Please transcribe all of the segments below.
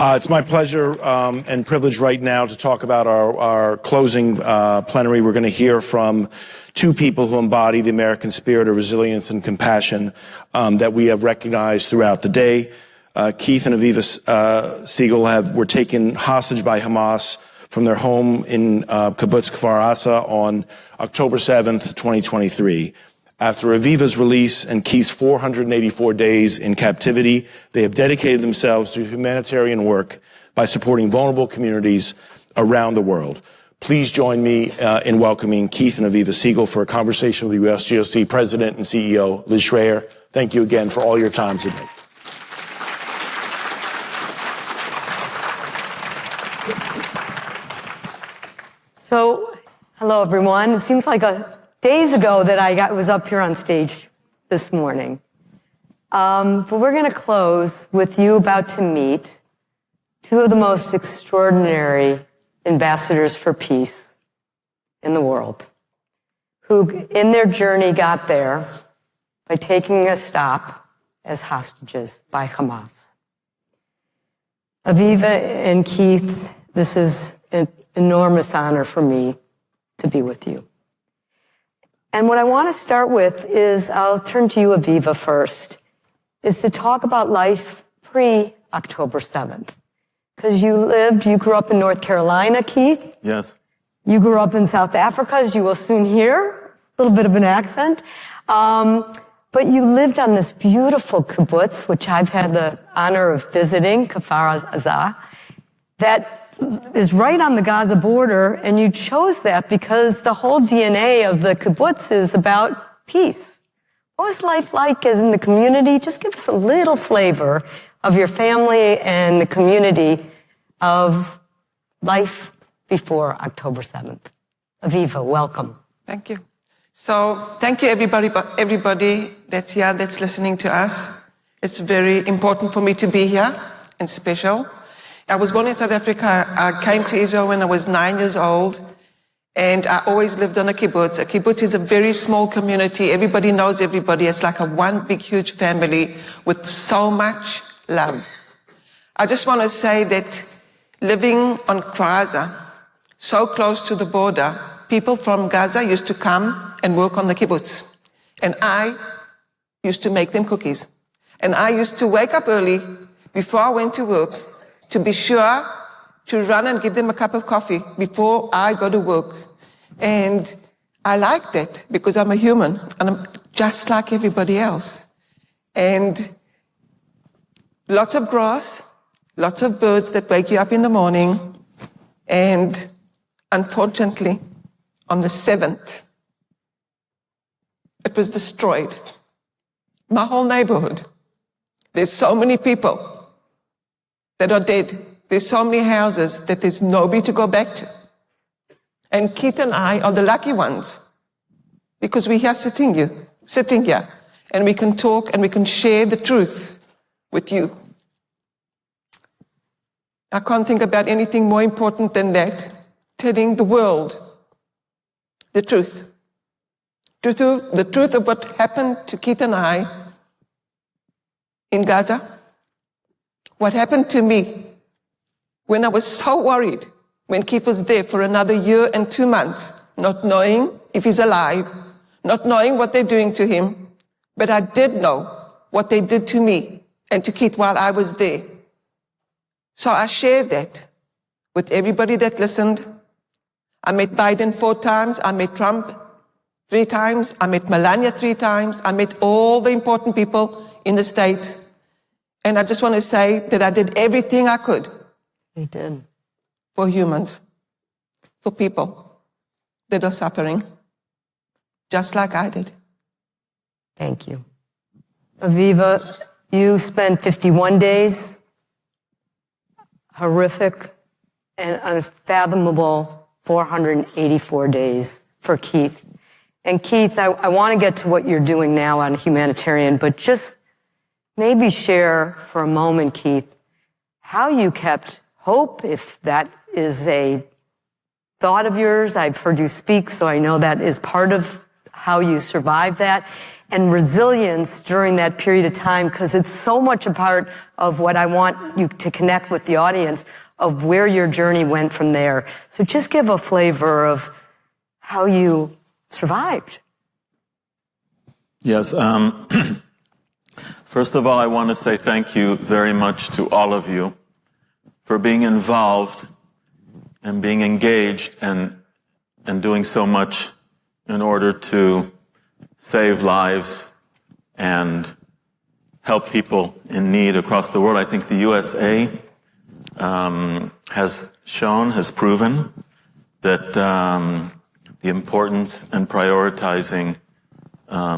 It's my pleasure and privilege right now to talk about our closing plenary. We're going to hear from two people who embody the American spirit of resilience and compassion that we have recognized throughout the day. Keith and Aviva Siegel were taken hostage by Hamas from their home in Kibbutz Kfar Asa on October 7th, 2023. After Aviva's release and Keith's 484 days in captivity, they have dedicated themselves to humanitarian work by supporting vulnerable communities around the world. Please join me in welcoming Keith and Aviva Siegel for a conversation with the USGLC President and CEO, Liz Schrayer. Thank you again for all your time today. So, hello everyone. It seems like days ago that I was up here on stage this morning. But we're going to close with you about to meet two of the most extraordinary ambassadors for peace in the world, who in their journey got there by taking a stop as hostages by Hamas. Aviva and Keith, this is an enormous honor for me to be with you. And what I want to start with is, I'll turn to you, Aviva, first, is to talk about life pre-October 7th. Because you grew up in North Carolina, Keith. Yes. You grew up in South Africa, as you will soon hear, a little bit of an accent. But you lived on this beautiful kibbutz, which I've had the honor of visiting, Kfar Asa, that is right on the Gaza border, and you chose that because the whole DNA of the kibbutz is about peace. What was life like as in the community? Just give us a little flavor of your family and the community of life before October 7th. Aviva, welcome. Thank you. So thank you everybody that's here, that's listening to us. It's very important for me to be here and special. I was born in South Africa. I came to Israel when I was 9 years old, and I always lived on a kibbutz. A kibbutz is a very small community. Everybody knows everybody. It's like a one big, huge family with so much love. I just want to say that living on Kfar Asa, so close to the border, people from Gaza used to come and work on the kibbutz. And I used to make them cookies. And I used to wake up early before I went to work to be sure to run and give them a cup of coffee before I go to work. And I like that because I'm a human and I'm just like everybody else. And lots of grass, lots of birds that wake you up in the morning. And unfortunately, on the 7th, it was destroyed. My whole neighborhood. There's so many people that are dead. There's so many houses that there's nobody to go back to. And Keith and I are the lucky ones because we're here sitting here, and we can talk and we can share the truth with you. I can't think about anything more important than that, telling the world the truth. The truth of what happened to Keith and I in Gaza. What happened to me when I was so worried when Keith was there for another year and 2 months, not knowing if he's alive, not knowing what they're doing to him. But I did know what they did to me and to Keith while I was there. So I shared that with everybody that listened. I met Biden 4 times. I met Trump 3 times. I met Melania 3 times. I met all the important people in the States. And I just want to say that I did everything I could. You did. For humans, for people that are suffering, just like I did. Thank you. Aviva, you spent 51 days, horrific and unfathomable 484 days for Keith. And Keith, I want to get to what you're doing now on humanitarian, but just maybe share for a moment, Keith, how you kept hope, if that is a thought of yours. I've heard you speak, so I know that is part of how you survived that. and resilience during that period of time, because it's so much a part of what I want you to connect with the audience of where your journey went from there. So just give a flavor of how you survived. Yes. First of all, I want to say thank you very much to all of you for being involved and being engaged and doing so much in order to save lives and help people in need across the world. I think the USA has proven that the importance and prioritizing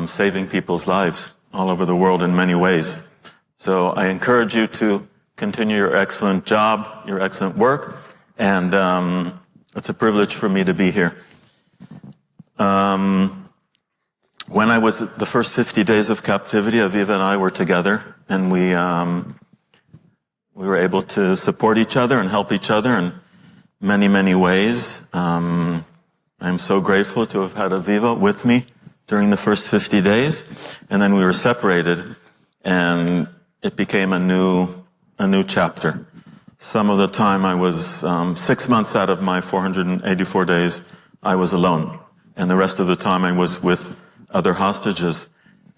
saving people's lives all over the world in many ways. So I encourage you to continue your excellent job, your excellent work, and it's a privilege for me to be here. When I was the first 50 days of captivity, Aviva and I were together, and we were able to support each other and help each other in many, many ways. I'm so grateful to have had Aviva with me during the first 50 days, and then we were separated, and it became a new chapter. Some of the time I was 6 months out of my 484 days, I was alone, and the rest of the time I was with other hostages.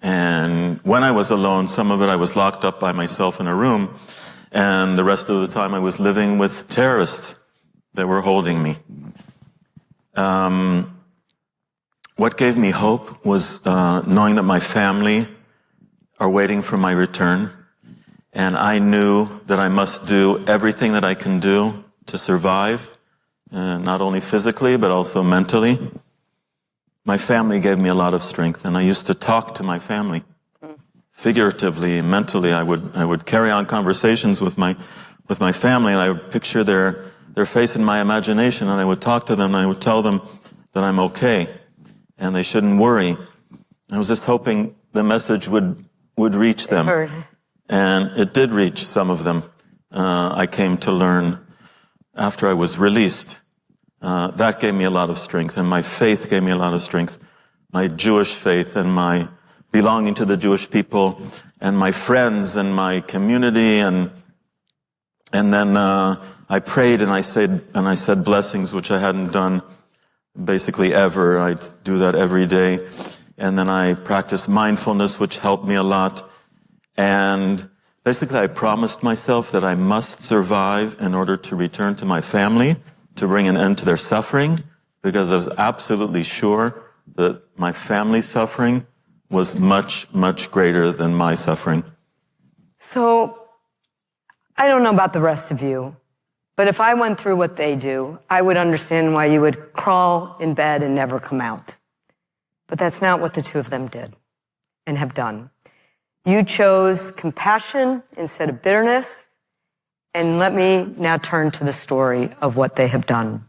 And when I was alone, some of it I was locked up by myself in a room, and the rest of the time I was living with terrorists that were holding me. What gave me hope was knowing that my family are waiting for my return, and I knew that I must do everything that I can do to survive, not only physically but also mentally. My family gave me a lot of strength, and I used to talk to my family. Figuratively, mentally, I would carry on conversations with my family, and I would picture their face in my imagination, and I would talk to them, and I would tell them that I'm okay, and they shouldn't worry. I was just hoping the message would reach them. And it did reach some of them. I came to learn after I was released. That gave me a lot of strength, and my faith gave me a lot of strength. My Jewish faith and my belonging to the Jewish people and my friends and my community, and then I prayed and I said blessings, which I hadn't done basically ever. I do that every day. And then I practiced mindfulness, which helped me a lot. And basically I promised myself that I must survive in order to return to my family, to bring an end to their suffering, because I was absolutely sure that my family's suffering was much, much greater than my suffering. So I don't know about the rest of you, but if I went through what they do, I would understand why you would crawl in bed and never come out. But that's not what the two of them did and have done. You chose compassion instead of bitterness. And let me now turn to the story of what they have done.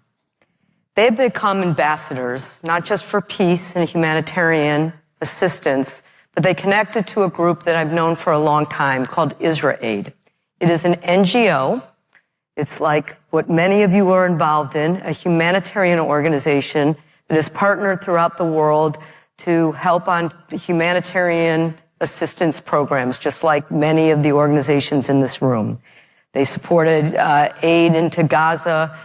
They have become ambassadors, not just for peace and humanitarian assistance, but they connected to a group that I've known for a long time called IsraAID. It is an NGO. It's like what many of you are involved in, a humanitarian organization that is partnered throughout the world to help on humanitarian assistance programs, just like many of the organizations in this room. They supported aid into Gaza,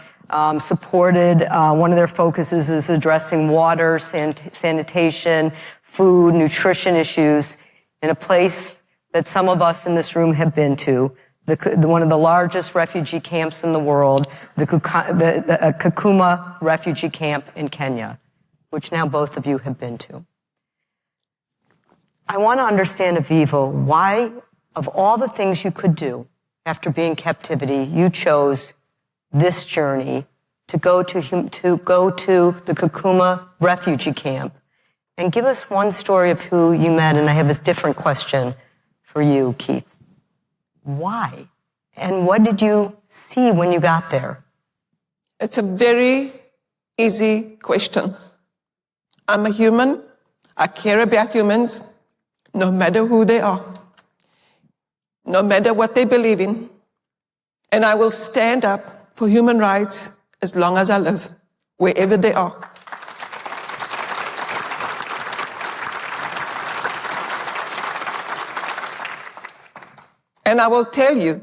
supported, one of their focuses is addressing water, sanitation, food, nutrition issues in a place that some of us in this room have been to, one of the largest refugee camps in the world, the Kakuma refugee camp in Kenya, which now both of you have been to. I want to understand, Aviva, why, of all the things you could do after being in captivity, you chose this journey to go to the Kakuma refugee camp. And give us one story of who you met, and I have a different question for you, Keith. Why? And what did you see when you got there? It's a very easy question. I'm a human. I care about humans, no matter who they are, no matter what they believe in. And I will stand up for human rights as long as I live, wherever they are. And I will tell you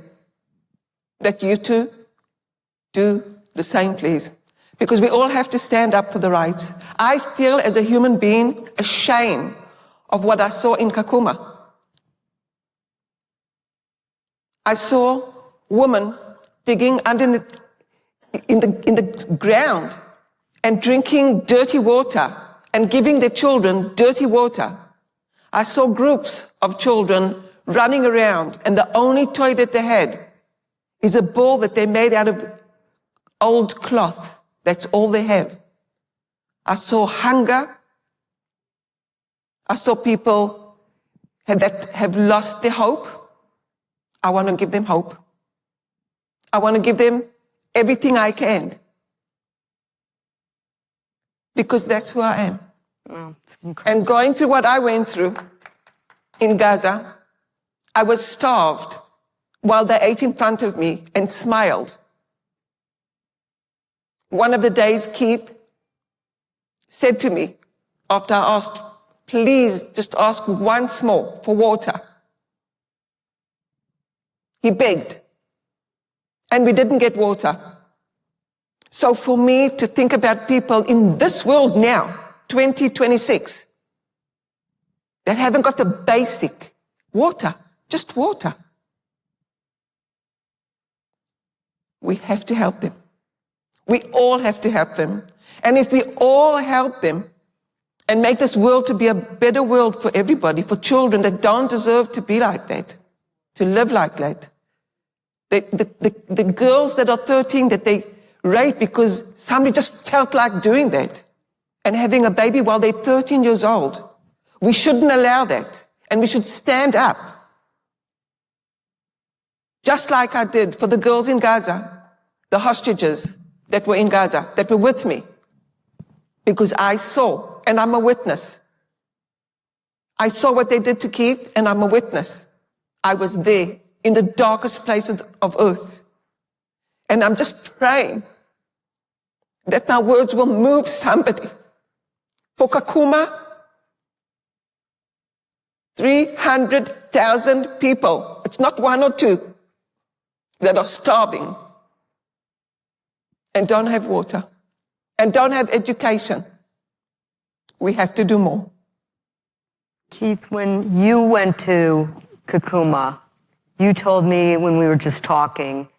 that you too do the same, please. Because we all have to stand up for the rights. I feel as a human being ashamed of what I saw in Kakuma. I saw women digging underneath in the ground and drinking dirty water and giving their children dirty water. I saw groups of children running around, and the only toy that they had is a ball that they made out of old cloth. That's all they have. I saw hunger. I saw people that have lost their hope. I want to give them hope. I want to give them everything I can. Because that's who I am. Wow, and going through what I went through in Gaza, I was starved while they ate in front of me and smiled. One of the days, Keith said to me, after I asked, please just ask once more for water. He begged, and we didn't get water. So for me to think about people in this world now, 2026, that haven't got the basic water, just water, we have to help them. We all have to help them. And if we all help them and make this world to be a better world for everybody, for children that don't deserve to be like that, to live like that. The girls that are 13 that they rape because somebody just felt like doing that and having a baby while they're 13 years old. We shouldn't allow that. And we should stand up. Just like I did for the girls in Gaza, the hostages that were in Gaza, that were with me. Because I saw, and I'm a witness. I saw what they did to Keith, and I'm a witness. I was there in the darkest places of earth. And I'm just praying that my words will move somebody. For Kakuma, 300,000 people, it's not one or two, that are starving and don't have water and don't have education. We have to do more. Keith, when you went to Kakuma, you told me when we were just talking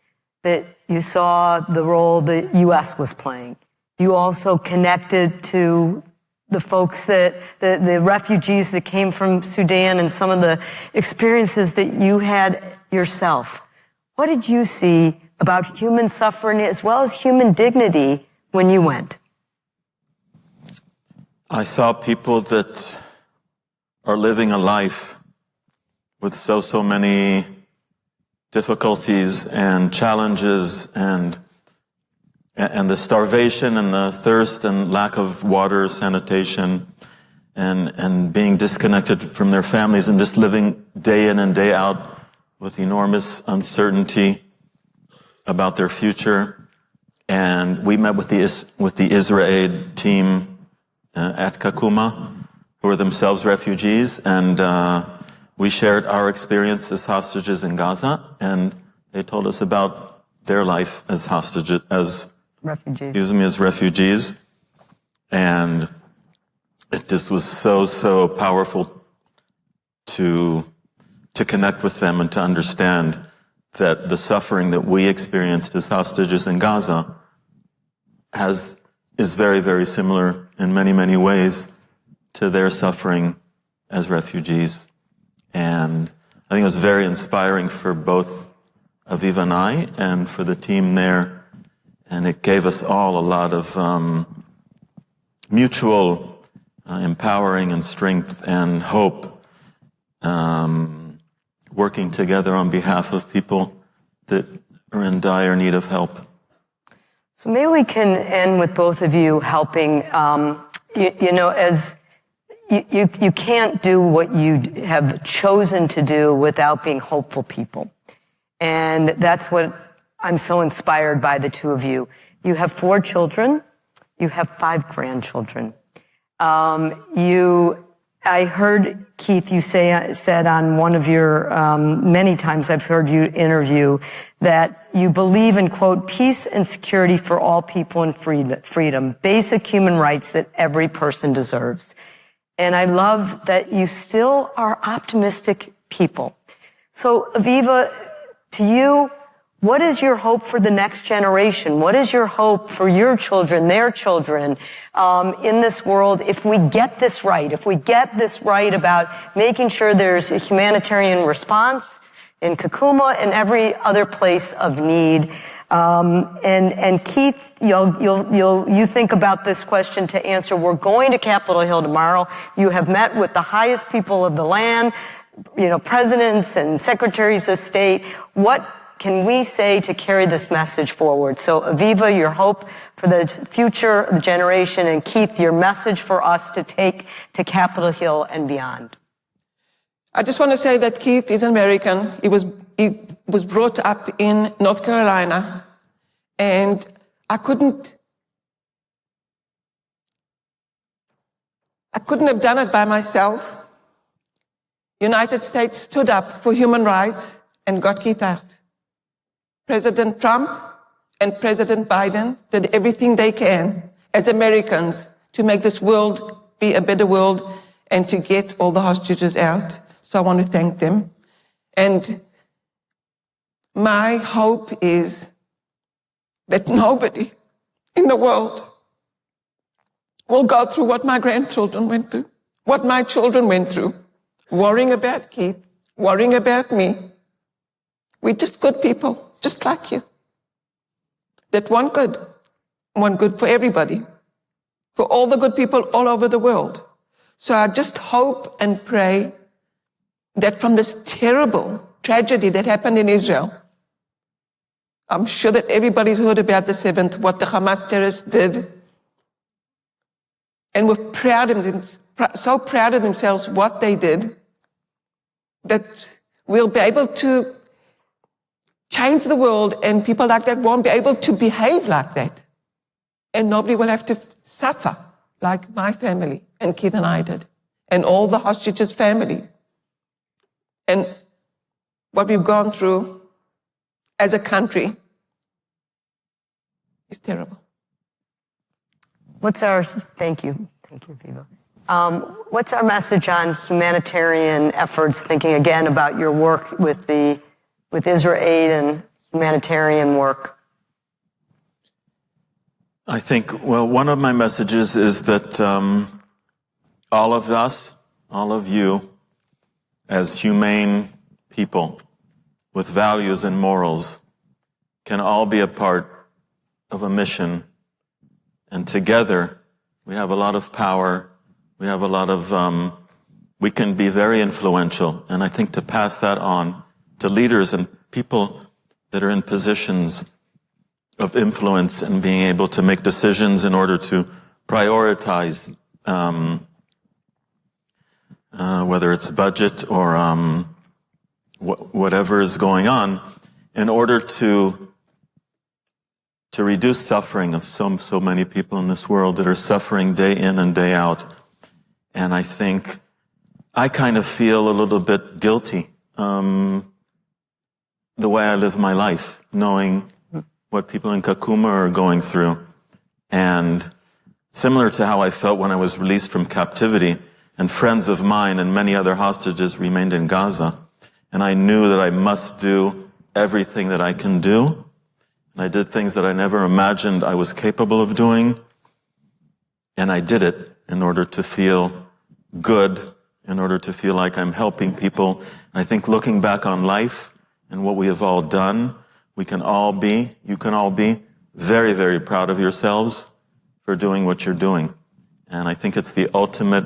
that you saw the role the U.S. was playing. You also connected to the folks the refugees that came from Sudan and some of the experiences that you had yourself. What did you see about human suffering as well as human dignity when you went? I saw people that are living a life with so many difficulties and challenges and the starvation and the thirst and lack of water, sanitation, and being disconnected from their families and just living day in and day out with enormous uncertainty about their future. And we met with the IsraAID team at Kakuma, who are themselves refugees, and we shared our experience as hostages in Gaza, and they told us about their life as hostages, as refugees. And it just was so powerful to connect with them and to understand that the suffering that we experienced as hostages in Gaza is very, very similar in many ways to their suffering as refugees. And I think it was very inspiring for both Aviva and I, and for the team there. And it gave us all a lot of mutual empowering and strength and hope, working together on behalf of people that are in dire need of help. So maybe we can end with both of you helping, as you can't do what you have chosen to do without being hopeful people. And that's what I'm so inspired by the two of you. You have 4 children. You have 5 grandchildren. You I heard, Keith, you said on one of your, many times I've heard you interview, that you believe in, quote, peace and security for all people and freedom, basic human rights that every person deserves. And I love that you still are optimistic people. So, Aviva, to you, what is your hope for the next generation? What is your hope for your children, their children, in this world if we get this right? If we get this right about making sure there's a humanitarian response in Kakuma and every other place of need. And Keith, you think about this question to answer. We're going to Capitol Hill tomorrow. You have met with the highest people of the land, presidents and secretaries of state. What can we say to carry this message forward? So, Aviva, your hope for the future of the generation, and Keith, your message for us to take to Capitol Hill and beyond. I just want to say that Keith is American. He was brought up in North Carolina, and I couldn't have done it by myself. United States stood up for human rights and got Keith out. President Trump and President Biden did everything they can as Americans to make this world be a better world and to get all the hostages out. So I want to thank them. And my hope is that nobody in the world will go through what my grandchildren went through, what my children went through, worrying about Keith, worrying about me. We're just good people. Just like you, that want good for everybody, for all the good people all over the world. So I just hope and pray that from this terrible tragedy that happened in Israel, I'm sure that everybody's heard about the 7th, what the Hamas terrorists did, and were so proud of themselves what they did, that we'll be able to change the world, and people like that won't be able to behave like that. And nobody will have to suffer like my family and Keith and I did, and all the hostages' family. And what we've gone through as a country is terrible. Thank you, Aviva. What's our message on humanitarian efforts, thinking again about your work with IsraAID and humanitarian work? I think, well, one of my messages is that all of us, all of you, as humane people with values and morals, can all be a part of a mission. And together, we have a lot of power. We have a lot of, we can be very influential. And I think to pass that on to leaders and people that are in positions of influence and being able to make decisions in order to prioritize, whether it's budget or whatever is going on, in order to reduce suffering of so many people in this world that are suffering day in and day out. And I think I kind of feel a little bit guilty the way I live my life, knowing what people in Kakuma are going through. And similar to how I felt when I was released from captivity, and friends of mine and many other hostages remained in Gaza. And I knew that I must do everything that I can do. And I did things that I never imagined I was capable of doing. And I did it in order to feel good, in order to feel like I'm helping people. And I think looking back on life and what we have all done, you can all be very, very proud of yourselves for doing what you're doing. And I think it's the ultimate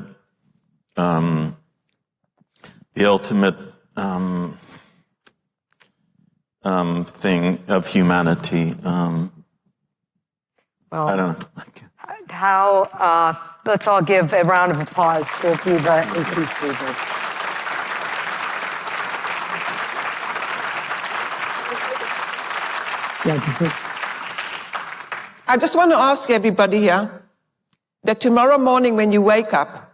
thing of humanity. Well, I don't know. Let's all give a round of applause for Aviva and Keith Siegel. I just want to ask everybody here that tomorrow morning when you wake up,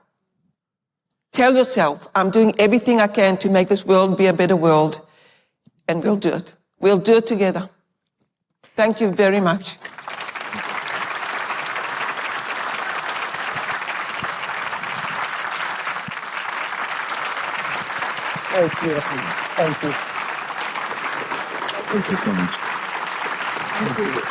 Tell yourself, I'm doing everything I can to make this world be a better world, and we'll do it. We'll do it together. Thank you very much. That was beautiful. Thank you. Thank you so much. Thank you.